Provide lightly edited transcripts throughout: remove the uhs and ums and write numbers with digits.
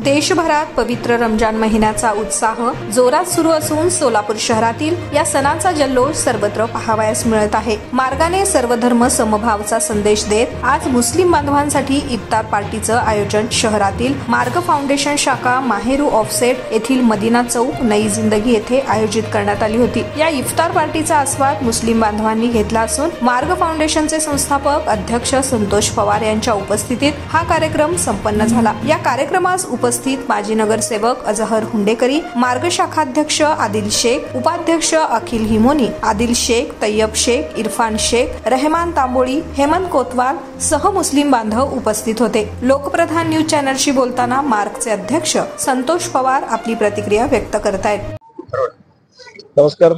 देशभरात पवित्र रमजान महिन्याचा उत्साह जोरात सुरू असून सोलापूर शहरातील या सणाचा जल्लोष सर्वत्र पाहावयास मिळत आहे। मार्गाने सर्व धर्म समभावचा संदेश देत आज मुस्लिम बांधवांसाठी इफ्तार पार्टीचं आयोजन शहरातील मार्ग फाउंडेशन शाखा माहेरू ऑफसेट येथील मदिना चौक नई जिंदगी येथे आयोजित करण्यात आली होती। या इफ्तार पार्टीचा आस्वाद मुस्लिम बांधवांनी घेतला असून मार्ग फाउंडेशनचे संस्थापक अध्यक्ष संतोष पवार यांच्या उपस्थितीत हा कार्यक्रम संपन्न झाला। या कार्यक्रमास उपस्थित माजी नगरसेवक अजहर हुंडेकरी, मार्ग शाखाध्यक्ष आदिल शेख, उपाध्यक्ष अखिल हिमोनी, आदिल शेख, तय्यब शेख, इरफान शेख, रहमान तांबोळी, हेमंत कोतवाल सह मुस्लिम बांधव उपस्थित होते। लोकप्रधान न्यूज चॅनलशी बोलताना मार्गचे अध्यक्ष संतोष पवार आपली प्रतिक्रिया व्यक्त करतायत। नमस्कार।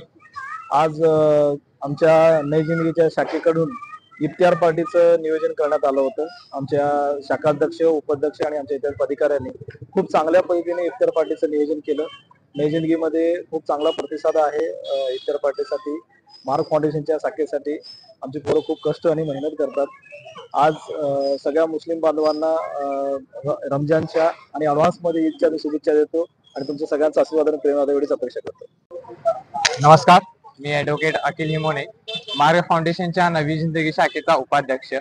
आज आमच्या नई जिंदगीच्या शाखेकडून इफ्तार पार्टीचं नियोजन करण्यात आलं होतं। आमच्या शाखाध्यक्ष, उपाध्यक्ष आणि आमच्या इतर अधिकाऱ्यांनी खूप चांगल्या पद्धतीने इफ्तार पार्टीचं नियोजन केलं। नई जिंदगीमध्ये खूप चांगला प्रतिसाद आहे इफ्तार पार्टीसाठी। मार्ग फाउंडेशनच्या शाखेसाठी आमचे पोरं खूप कष्ट आणि मेहनत करतात। आज सगळ्या मुस्लिम बांधवांना रमजानच्या आणि ॲडव्हान्समध्ये ईदच्या शुभेच्छा देतो आणि तुमच्या सगळ्यांचा आशीर्वाद आणि प्रेम एवढीच अपेक्षा करतो। नमस्कार, मी ॲडव्होकेट अखिल हिमोने, मार्ग फाउंडेशनच्या नवी जिंदगी शाखेचा उपाध्यक्ष।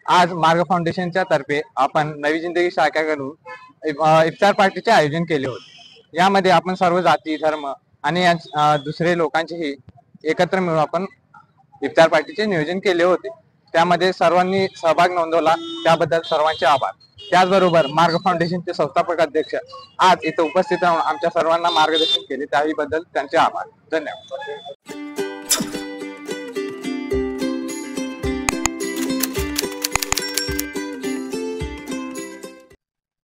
आज मार्ग फाउंडेशनच्या तर्फे आपण नवी जिंदगी शाखेकडून इफ्तार पार्टीचे आयोजन केले होते। यामध्ये आपण सर्व जाती, धर्म आणि दुसरे लोकांचेही एकत्र मिळून आपण इफ्तार पार्टीचे नियोजन केले होते। त्यामध्ये सर्वांनी सहभाग नोंदवला, त्याबद्दल सर्वांचे आभार। त्याचबरोबर मार्ग फाउंडेशनचे संस्थापक अध्यक्ष आज इथे उपस्थित राहून आमच्या सर्वांना मार्गदर्शन केले, त्याबद्दल त्यांचे आभार। धन्यवाद।